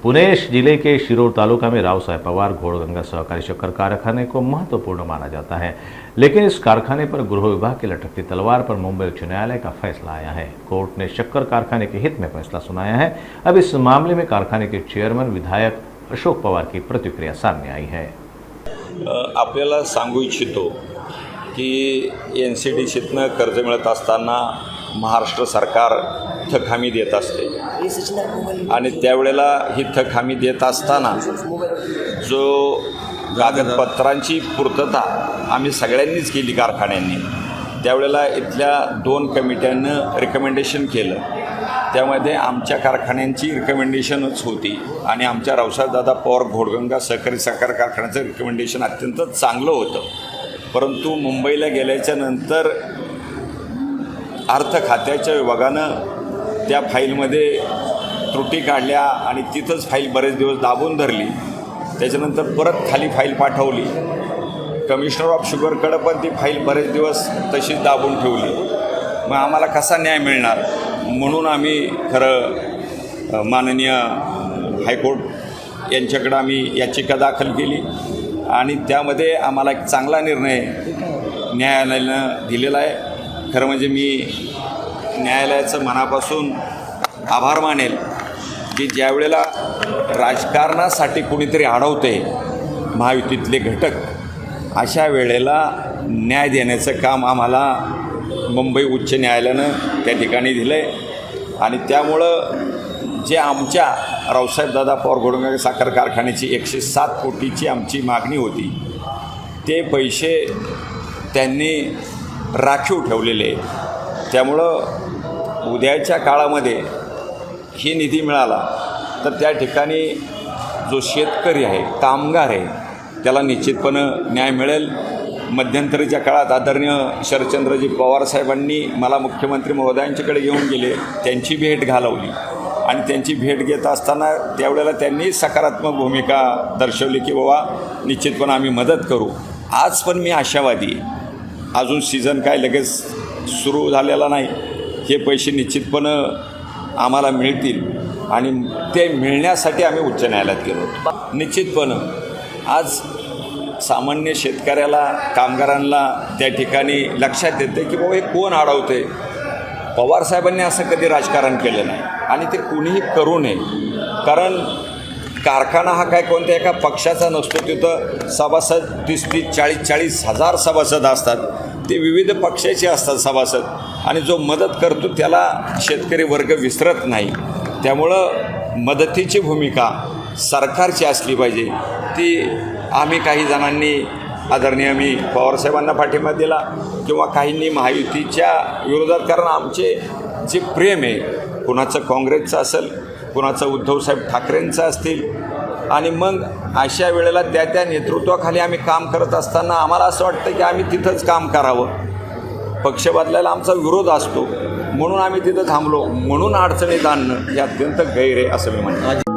पुणे जिले के शिरोर तालुका में राव साहेब पवार घोड़गंगा सहकारी शक्कर कारखाने को महत्वपूर्ण माना जाता है, लेकिन इस कारखाने पर गृह विभाग की लटकती तलवार पर मुंबई उच्च न्यायालय का फैसला आया है। कोर्ट ने शक्कर कारखाने के हित में फैसला सुनाया है। अब इस मामले में कारखाने के चेयरमैन विधायक अशोक पवार की प्रतिक्रिया सामने आई है। आपल्याला सांगू इच्छितो की NCDCतनं कर्ज मिळत असताना महाराष्ट्र सरकार थक हमी देत असते आणि त्यावेळेला ही थक हमी देत असताना जो कागदपत्रांची पूर्तता आम्ही सगळ्यांनीच केली कारखान्यांनी, त्यावेळेला इथल्या 2 कमिट्यांनं रिकमेंडेशन केलं। त्यामध्ये आमच्या कारखान्यांची रिकमेंडेशनच होती आणि आमच्या रावसाहेबदादा पवार घोडगंगा सहकारी साखर कारखान्याचं रिकमेंडेशन अत्यंत चांगलं होतं। परंतु मुंबईला गेल्याच्या नंतर अर्थ खात्याच्या विभागानं त्या फाईलमध्ये त्रुटी काढल्या आणि तिथंच फाईल बरेच दिवस दाबून धरली। त्याच्यानंतर परत खाली फाईल पाठवली कमिशनर ऑफ शुगरकडे, पण ती फाईल बरेच दिवस तशीच दाबून ठेवली। मग आम्हाला कसा न्याय मिळणार म्हणून आम्ही खरं माननीय हायकोर्ट यांच्याकडे आम्ही याचिका दाखल केली आणि त्यामध्ये आम्हाला एक चांगला निर्णय न्यायालयानं दिलेला आहे। खरं म्हणजे मी न्यायालयाचं मनापासून आभार मानेल की ज्या वेळेला राजकारणासाठी कुणीतरी अडवते महायुतीतले घटक, अशा वेळेला न्याय देण्याचं काम आम्हाला मुंबई उच्च न्यायालयानं त्या ठिकाणी दिलं आहे आणि त्यामुळं जे आमच्या रावसाहेबदादा पवार घोडगंगा साखर कारखान्याची 107 कोटीची आमची मागणी होती, ते पैसे त्यांनी राखीव ठेवलेले आहे। त्यामुळं उद्याच्या काळामध्ये ही निधी मिळाला तर त्या ठिकाणी जो शेतकरी आहे, कामगार आहे, त्याला निश्चितपणे न्याय मिळेल। मध्यंतरीच्या काळात आदरणीय शरदचंद्रजी पवार साहेबांनी मला मुख्यमंत्री महोदयांच्याकडे घेऊन गेले, त्यांची भेट घालवली आणि त्यांची भेट घेत असताना त्यावेळेला त्यांनी सकारात्मक भूमिका दर्शवली की बाबा निश्चितपणे आम्ही मदत करू। आज पण मी आशावादी आहे, अजून सीझन काय लगेच सुरू झालेला नाही, हे पैसे निश्चितपणे आम्हाला मिळतील आणि ते मिळण्यासाठी आम्ही उच्च न्यायालयात गेलो होतो। निश्चितपणे आज सामान्य शेतकऱ्याला, कामगारांना त्या ठिकाणी लक्षात येते की बाबा हे कोण अडवते। पवारसाहेबांनी असं कधी राजकारण केलं नाही आणि ते कुणीही करू नये, कारण कारखाना हा काय कोणत्या एका पक्षाचा नसतो। तिथं सभासद 30-40 हजार सभासद असतात, ते विविध पक्षाचे असतात सभासद आणि जो मदत करतो त्याला शेतकरी वर्ग विसरत नाही। त्यामुळं मदतीची भूमिका सरकारची असली पाहिजे, ती आम्ही काही जणांनी आदरणीय मी पवारसाहेबांना पाठिंबा दिला किंवा काहींनी महायुतीच्या विरोधात, कारण आमचे जे प्रेम आहे कुणाचं काँग्रेसचं असेल, कुणाचं उद्धवसाहेब ठाकरेंचं असतील आणि मग अशा वेळेला त्या नेतृत्वाखाली आम्ही काम करत असताना आम्हाला असं वाटतं की आम्ही तिथंच काम करावं। पक्ष बदलायला आमचा विरोध असतो म्हणून आम्ही तिथं थांबलो, म्हणून अडचणीत आणणं हे अत्यंत गैर आहे असं मी म्हणतो।